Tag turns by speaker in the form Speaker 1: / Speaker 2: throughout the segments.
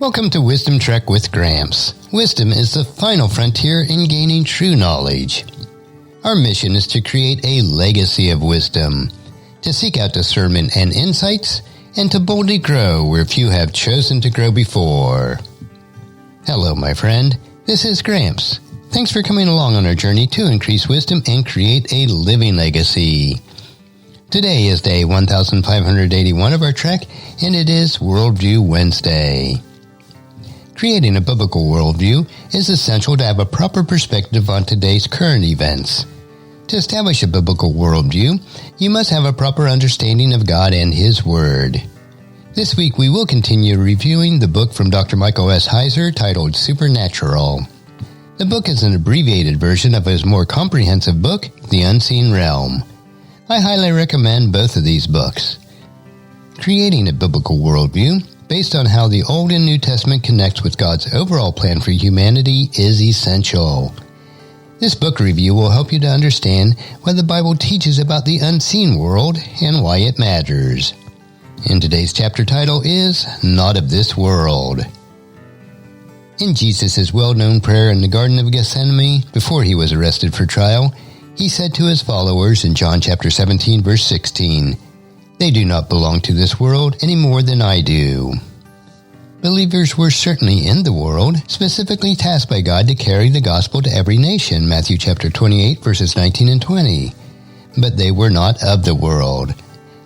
Speaker 1: Welcome to Wisdom Trek with Gramps. Wisdom is the final frontier in gaining true knowledge. Our mission is to create a legacy of wisdom, to seek out discernment and insights, and to boldly grow where few have chosen to grow before. Hello, my friend. This is Gramps. Thanks for coming along on our journey to increase wisdom and create a living legacy. Today is day 1581 of our trek, and it is Worldview Wednesday. Creating a biblical worldview is essential to have a proper perspective on today's current events. To establish a biblical worldview, you must have a proper understanding of God and His Word. This week we will continue reviewing the book from Dr. Michael S. Heiser titled Supernatural. The book is an abbreviated version of his more comprehensive book, The Unseen Realm. I highly recommend both of these books. Creating a biblical worldview, based on how the Old and New Testament connects with God's overall plan for humanity, is essential. This book review will help you to understand what the Bible teaches about the unseen world and why it matters. And today's chapter title is Not of This World. In Jesus' well-known prayer in the Garden of Gethsemane, before he was arrested for trial, he said to his followers in John chapter 17, verse 16, "They do not belong to this world any more than I do." Believers were certainly in the world, specifically tasked by God to carry the gospel to every nation, Matthew chapter 28, verses 19 and 20. But they were not of the world.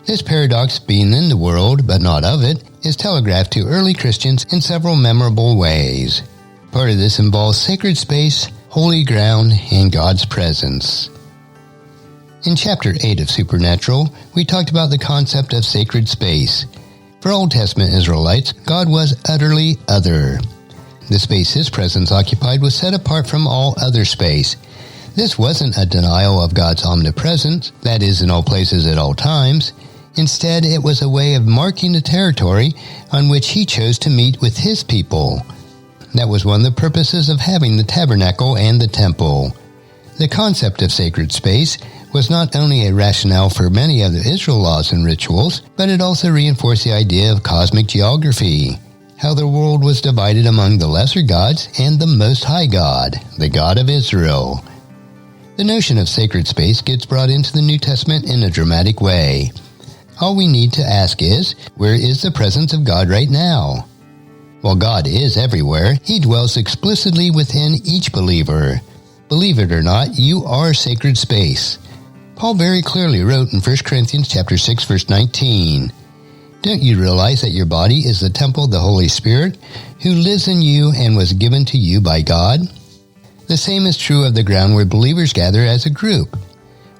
Speaker 1: This paradox, being in the world but not of it, is telegraphed to early Christians in several memorable ways. Part of this involves sacred space, holy ground, and God's presence. In Chapter 8 of Supernatural, we talked about the concept of sacred space. For Old Testament Israelites, God was utterly other. The space His presence occupied was set apart from all other space. This wasn't a denial of God's omnipresence, that is, in all places at all times. Instead, it was a way of marking the territory on which He chose to meet with His people. That was one of the purposes of having the tabernacle and the temple. The concept of sacred space was not only a rationale for many of the Israel laws and rituals, but it also reinforced the idea of cosmic geography, how the world was divided among the lesser gods and the Most High God, the God of Israel. The notion of sacred space gets brought into the New Testament in a dramatic way. All we need to ask is, where is the presence of God right now? While God is everywhere, He dwells explicitly within each believer. Believe it or not, you are sacred space. Paul very clearly wrote in 1 Corinthians chapter 6, verse 19, "Don't you realize that your body is the temple of the Holy Spirit, who lives in you and was given to you by God?" The same is true of the ground where believers gather as a group.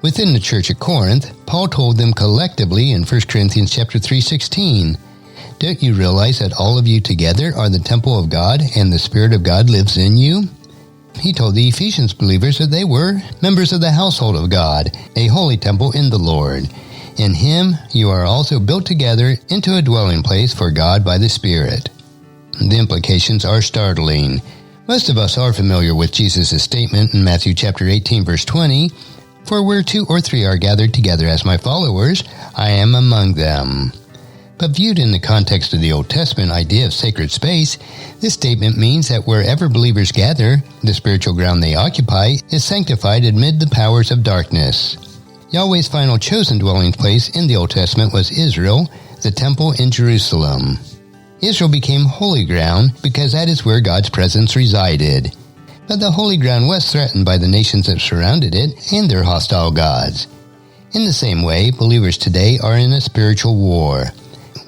Speaker 1: Within the church at Corinth, Paul told them collectively in 1 Corinthians chapter 3:16, "Don't you realize that all of you together are the temple of God and the Spirit of God lives in you?" He told the Ephesians believers that they were members of the household of God, a holy temple in the Lord. In Him, you are also built together into a dwelling place for God by the Spirit. The implications are startling. Most of us are familiar with Jesus' statement in Matthew chapter 18, verse 20, "For where 2 or 3 are gathered together as my followers, I am among them." But viewed in the context of the Old Testament idea of sacred space, this statement means that wherever believers gather, the spiritual ground they occupy is sanctified amid the powers of darkness. Yahweh's final chosen dwelling place in the Old Testament was Israel, the temple in Jerusalem. Israel became holy ground because that is where God's presence resided. But the holy ground was threatened by the nations that surrounded it and their hostile gods. In the same way, believers today are in a spiritual war.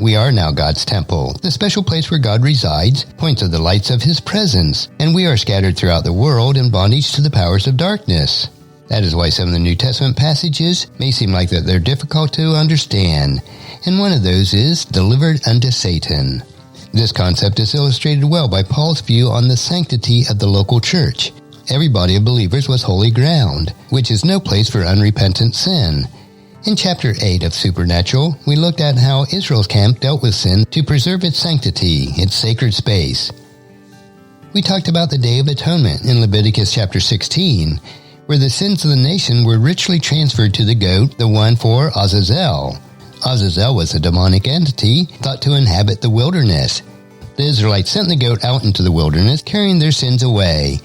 Speaker 1: We are now God's temple, the special place where God resides, points of the lights of His presence, and we are scattered throughout the world in bondage to the powers of darkness. That is why some of the New Testament passages may seem like that they're difficult to understand, and one of those is delivered unto Satan. This concept is illustrated well by Paul's view on the sanctity of the local church. Every body of believers was holy ground, which is no place for unrepentant sin. In Chapter 8 of Supernatural, we looked at how Israel's camp dealt with sin to preserve its sanctity, its sacred space. We talked about the Day of Atonement in Leviticus chapter 16, where the sins of the nation were richly transferred to the goat, the one for Azazel. Azazel was a demonic entity thought to inhabit the wilderness. The Israelites sent the goat out into the wilderness, carrying their sins away.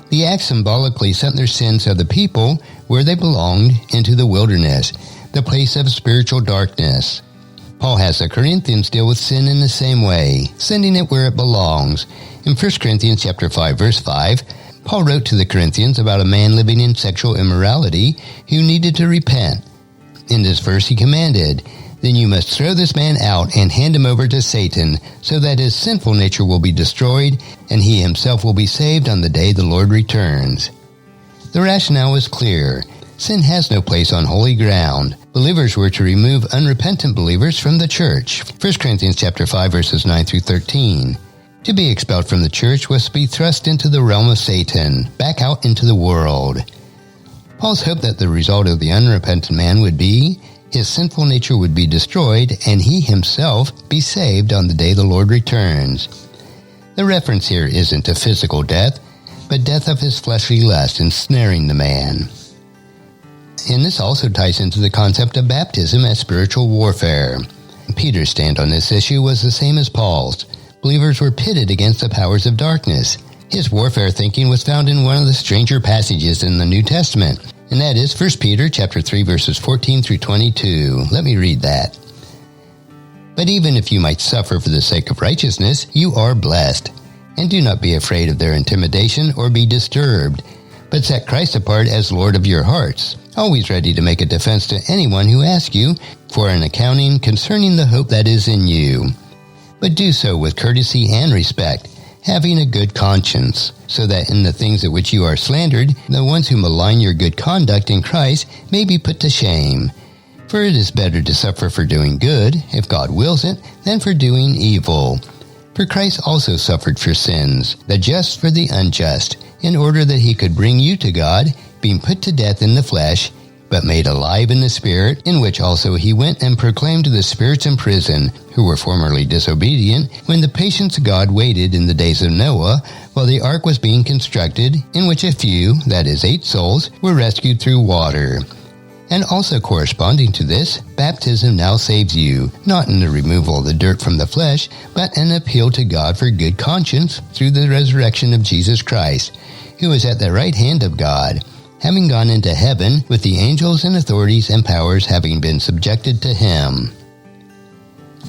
Speaker 1: The act symbolically sent their sins of the people where they belonged into the wilderness, the place of spiritual darkness. Paul has the Corinthians deal with sin in the same way, sending it where it belongs. In 1 Corinthians chapter 5, verse 5, Paul wrote to the Corinthians about a man living in sexual immorality who needed to repent. In this verse he commanded, "Then you must throw this man out and hand him over to Satan, so that his sinful nature will be destroyed, and he himself will be saved on the day the Lord returns." The rationale is clear. Sin has no place on holy ground. Believers were to remove unrepentant believers from the church. 1 Corinthians chapter 5, verses 9 through 13. To be expelled from the church was to be thrust into the realm of Satan, back out into the world. Paul's hope that the result of the unrepentant man would be his sinful nature would be destroyed, and he himself be saved on the day the Lord returns. The reference here isn't to physical death, but death of his fleshly lust, ensnaring the man. And this also ties into the concept of baptism as spiritual warfare. Peter's stand on this issue was the same as Paul's. Believers were pitted against the powers of darkness. His warfare thinking was found in one of the stranger passages in the New Testament, and that is 1 Peter chapter 3, verses 14 through 22. Let me read that. "But even if you might suffer for the sake of righteousness, you are blessed. And do not be afraid of their intimidation or be disturbed, but set Christ apart as Lord of your hearts, always ready to make a defense to anyone who asks you for an accounting concerning the hope that is in you. But do so with courtesy and respect, having a good conscience, so that in the things at which you are slandered, the ones who malign your good conduct in Christ may be put to shame. For it is better to suffer for doing good, if God wills it, than for doing evil. For Christ also suffered for sins, the just for the unjust, in order that he could bring you to God, being put to death in the flesh, but made alive in the Spirit, in which also he went and proclaimed to the spirits in prison, who were formerly disobedient, when the patience of God waited in the days of Noah, while the ark was being constructed, in which a few, that is 8 souls, were rescued through water. And also corresponding to this, baptism now saves you, not in the removal of the dirt from the flesh, but an appeal to God for good conscience through the resurrection of Jesus Christ, who is at the right hand of God, having gone into heaven with the angels and authorities and powers having been subjected to him."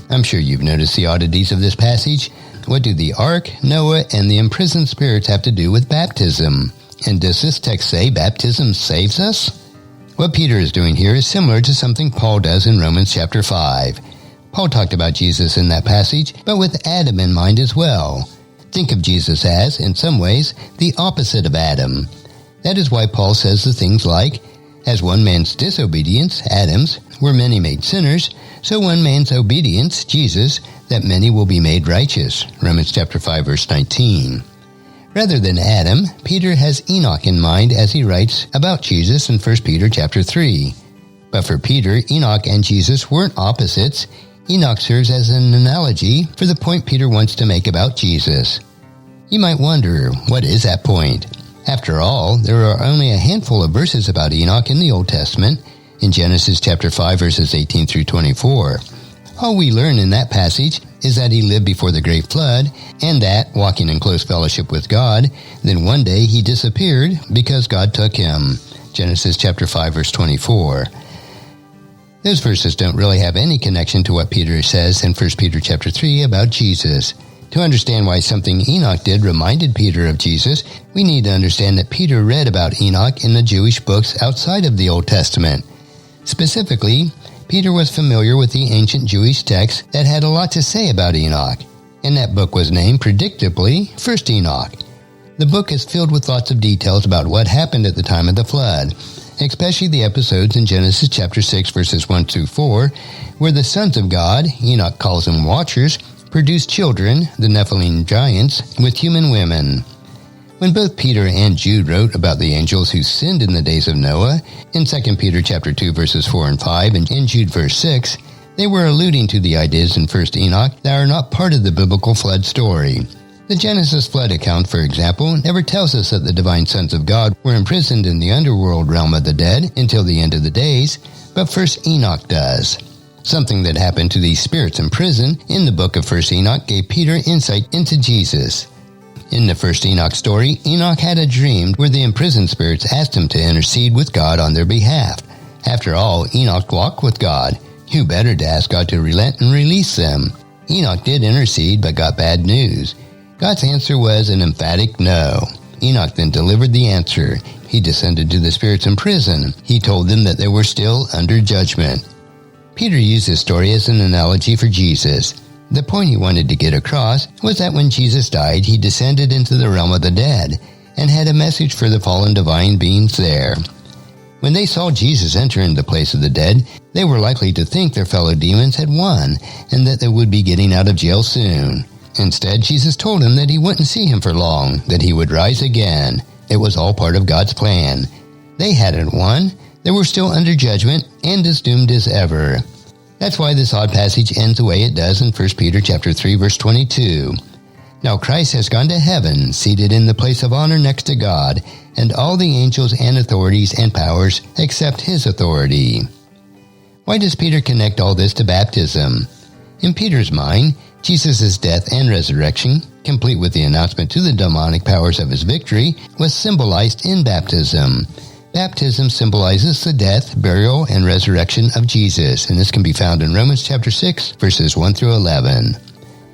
Speaker 1: I'm sure you've noticed the oddities of this passage. What do the ark, Noah, and the imprisoned spirits have to do with baptism? And does this text say baptism saves us? What Peter is doing here is similar to something Paul does in Romans chapter 5. Paul talked about Jesus in that passage, but with Adam in mind as well. Think of Jesus as, in some ways, the opposite of Adam. That is why Paul says the things like, "As one man's disobedience, Adam's, were many made sinners, so one man's obedience, Jesus, that many will be made righteous." Romans chapter 5, verse 19. Rather than Adam, Peter has Enoch in mind as he writes about Jesus in 1 Peter chapter 3. But for Peter, Enoch and Jesus weren't opposites. Enoch serves as an analogy for the point Peter wants to make about Jesus. You might wonder, what is that point? After all, there are only a handful of verses about Enoch in the Old Testament, in Genesis chapter 5, verses 18 through 24. All we learn in that passage is that he lived before the great flood, and that, walking in close fellowship with God, then one day he disappeared because God took him. Genesis chapter 5, verse 24. Those verses don't really have any connection to what Peter says in 1 Peter chapter 3 about Jesus. To understand why something Enoch did reminded Peter of Jesus, we need to understand that Peter read about Enoch in the Jewish books outside of the Old Testament. Specifically, Peter was familiar with the ancient Jewish text that had a lot to say about Enoch, and that book was named, predictably, 1 Enoch. The book is filled with lots of details about what happened at the time of the flood, especially the episodes in Genesis chapter 6, verses 1 through 4, where the sons of God, Enoch calls them watchers, produced children, the Nephilim giants, with human women. When both Peter and Jude wrote about the angels who sinned in the days of Noah, in 2 Peter chapter 2 verses 4 and 5 and in Jude verse 6, they were alluding to the ideas in 1 Enoch that are not part of the biblical flood story. The Genesis flood account, for example, never tells us that the divine sons of God were imprisoned in the underworld realm of the dead until the end of the days, but 1 Enoch does. Something that happened to these spirits in prison in the book of 1 Enoch gave Peter insight into Jesus. In the first Enoch story, Enoch had a dream where the imprisoned spirits asked him to intercede with God on their behalf. After all, Enoch walked with God. Who better to ask God to relent and release them? Enoch did intercede, but got bad news. God's answer was an emphatic no. Enoch then delivered the answer. He descended to the spirits in prison. He told them that they were still under judgment. Peter used this story as an analogy for Jesus. The point he wanted to get across was that when Jesus died, he descended into the realm of the dead and had a message for the fallen divine beings there. When they saw Jesus enter into the place of the dead, they were likely to think their fellow demons had won and that they would be getting out of jail soon. Instead, Jesus told them that he wouldn't see him for long, that he would rise again. It was all part of God's plan. They hadn't won. They were still under judgment and as doomed as ever. That's why this odd passage ends the way it does in 1 Peter chapter 3, verse 22. Now Christ has gone to heaven, seated in the place of honor next to God, and all the angels and authorities and powers accept his authority. Why does Peter connect all this to baptism? In Peter's mind, Jesus' death and resurrection, complete with the announcement to the demonic powers of his victory, was symbolized in baptism. Baptism symbolizes the death, burial, and resurrection of Jesus, and this can be found in Romans chapter 6, verses 1 through 11.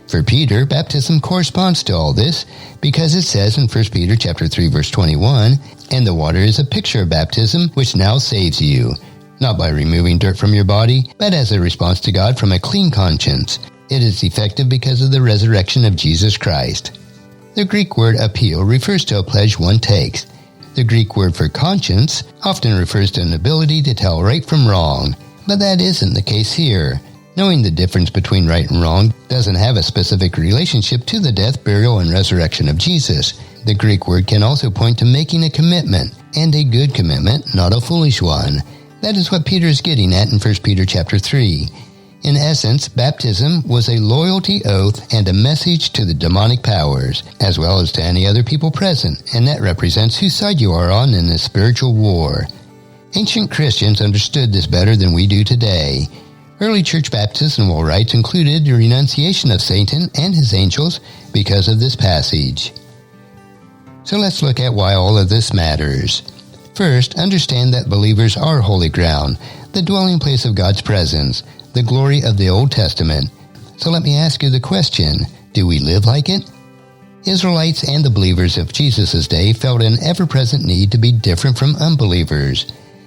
Speaker 1: For Peter, baptism corresponds to all this because it says in 1 Peter chapter 3, verse 21, "And the water is a picture of baptism, which now saves you, not by removing dirt from your body, but as a response to God from a clean conscience. It is effective because of the resurrection of Jesus Christ." The Greek word appeal refers to a pledge one takes. The Greek word for conscience often refers to an ability to tell right from wrong, but that isn't the case here. Knowing the difference between right and wrong doesn't have a specific relationship to the death, burial, and resurrection of Jesus. The Greek word can also point to making a commitment, and a good commitment, not a foolish one. That is what Peter is getting at in 1 Peter chapter 3. In essence, baptism was a loyalty oath and a message to the demonic powers, as well as to any other people present, and that represents whose side you are on in this spiritual war. Ancient Christians understood this better than we do today. Early church baptismal rites included the renunciation of Satan and his angels because of this passage. So let's look at why all of this matters. First, understand that believers are holy ground, the dwelling place of God's presence, the glory of the Old Testament. So let me ask you the question, do we live like it? Israelites and the believers of Jesus' day felt an ever-present need to be different from unbelievers.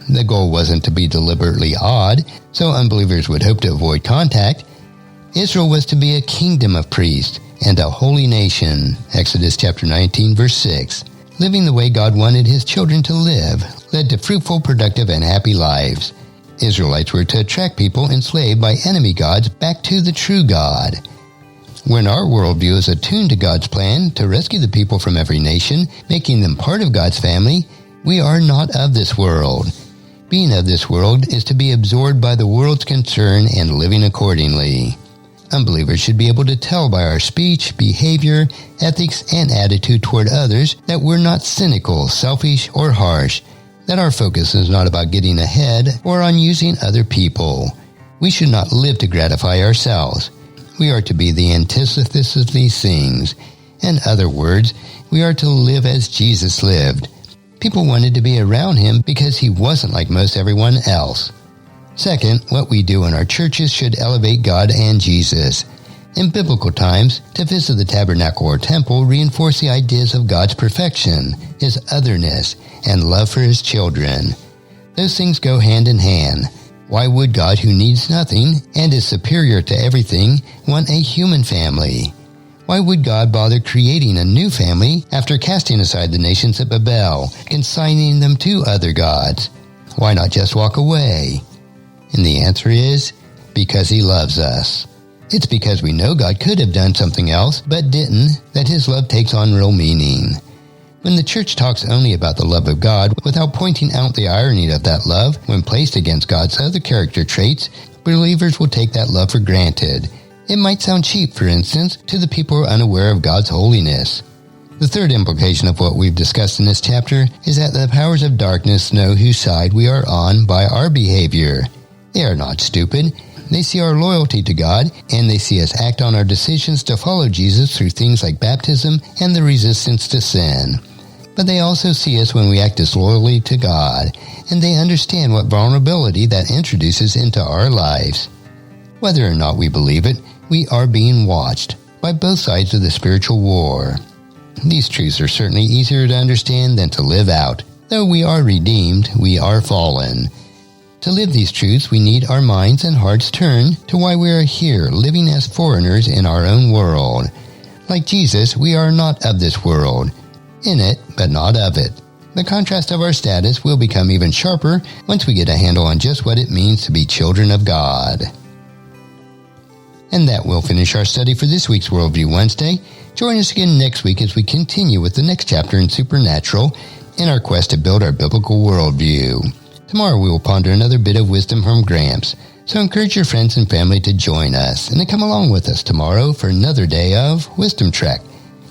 Speaker 1: The goal wasn't to be deliberately odd, so unbelievers would hope to avoid contact. Israel was to be a kingdom of priests and a holy nation, Exodus chapter 19, verse 6. Living the way God wanted his children to live led to fruitful, productive, and happy lives. Israelites were to attract people enslaved by enemy gods back to the true God. When our worldview is attuned to God's plan to rescue the people from every nation, making them part of God's family, we are not of this world. Being of this world is to be absorbed by the world's concern and living accordingly. Unbelievers should be able to tell by our speech, behavior, ethics, and attitude toward others that we're not cynical, selfish, or harsh, that our focus is not about getting ahead or on using other people. We should not live to gratify ourselves. We are to be the antithesis of these things. In other words, we are to live as Jesus lived. People wanted to be around him because he wasn't like most everyone else. Second, what we do in our churches should elevate God and Jesus. In biblical times, to visit the tabernacle or temple reinforced the ideas of God's perfection, his otherness, and love for his children. Those things go hand in hand. Why would God, who needs nothing and is superior to everything, want a human family? Why would God bother creating a new family after casting aside the nations at Babel, consigning them to other gods? Why not just walk away? And the answer is, because he loves us. It's because we know God could have done something else, but didn't, that his love takes on real meaning. When the church talks only about the love of God without pointing out the irony of that love when placed against God's other character traits, believers will take that love for granted. It might sound cheap, for instance, to the people who are unaware of God's holiness. The third implication of what we've discussed in this chapter is that the powers of darkness know whose side we are on by our behavior. They are not stupid. They see our loyalty to God, and they see us act on our decisions to follow Jesus through things like baptism and the resistance to sin. But they also see us when we act disloyally to God, and they understand what vulnerability that introduces into our lives. Whether or not we believe it, we are being watched by both sides of the spiritual war. These truths are certainly easier to understand than to live out. Though we are redeemed, we are fallen. To live these truths, we need our minds and hearts turned to why we are here, living as foreigners in our own world. Like Jesus, we are not of this world. In it, but not of it. The contrast of our status will become even sharper once we get a handle on just what it means to be children of God. And that will finish our study for this week's Worldview Wednesday. Join us again next week as we continue with the next chapter in Supernatural in our quest to build our biblical worldview. Tomorrow we will ponder another bit of wisdom from Gramps, so encourage your friends and family to join us and to come along with us tomorrow for another day of Wisdom Trek,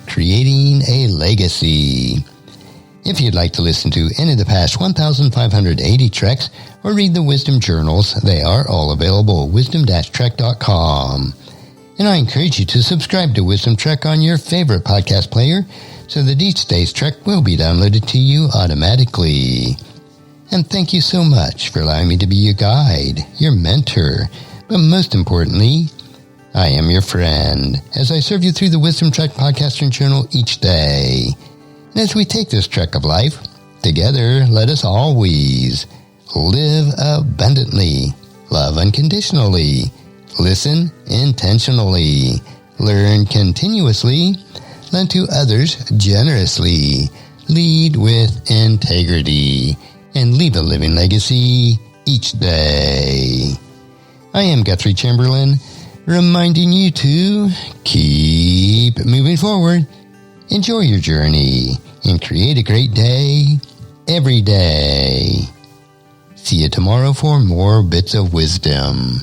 Speaker 1: Creating a Legacy. If you'd like to listen to any of the past 1,580 treks or read the Wisdom Journals, they are all available at wisdom-trek.com. And I encourage you to subscribe to Wisdom Trek on your favorite podcast player so that each day's trek will be downloaded to you automatically. And thank you so much for allowing me to be your guide, your mentor, but most importantly, I am your friend as I serve you through the Wisdom Trek podcast and journal each day. And as we take this trek of life, together let us always live abundantly, love unconditionally, listen intentionally, learn continuously, lend to others generously, lead with integrity, and leave a living legacy each day. I am Guthrie Chamberlain, reminding you to keep moving forward, enjoy your journey, and create a great day every day. See you tomorrow for more bits of wisdom.